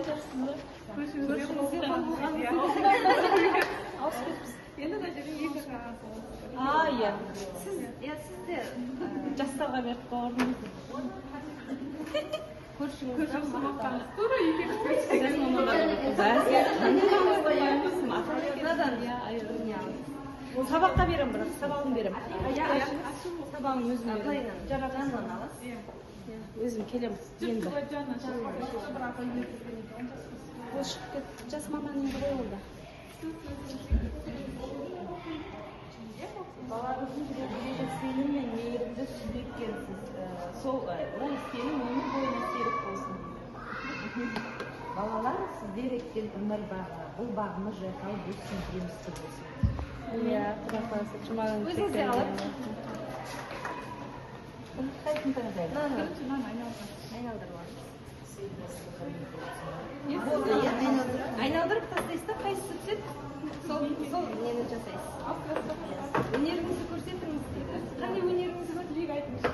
айтасыздар? Көршіңізге болған Енді мына жерде екі қағаз. Иә. Сіз де Жастарға беріп қойдыңыз. көршіңізді мақтаңыз. Тура екеуміз. Сіз Сабаққа берем, бірақ сабағын берем. сабағын өзім берем. Жаратқаннан аласыз. Өзім келем. Енді. Ол шығып кетті. Жас маман енді ғой олда. Балаңыздың жүрегіндегі сенім мен мейірімді сүзбеккенсіз. Ол сенім өмір бойына серік болсын дейді. Балалар сіздер еккен өмір бағы, бұл бағымыз жайқалып өссін, жемісті болсын. Иә, құда қаласа жұмағын Өзіңізде алып. Қайсын таңдайды? Айналдырып тастайсыз да, қайсысы түседі? Сол нені жасайсыз. Өнеріңізді көрсетіңіз дейді. Қандай өнеріңіз бар? Бек айтыңызшы.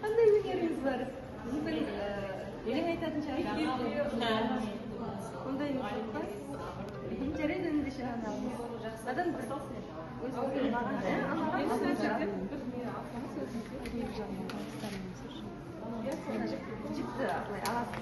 Қандай өнеріңіз бар? Өлең айтатын шығарсыз. Ондай жоқ па? Жарайды ендеше анауыңыз. Адам бір өзіңізге бағады. Жіпті аласыз.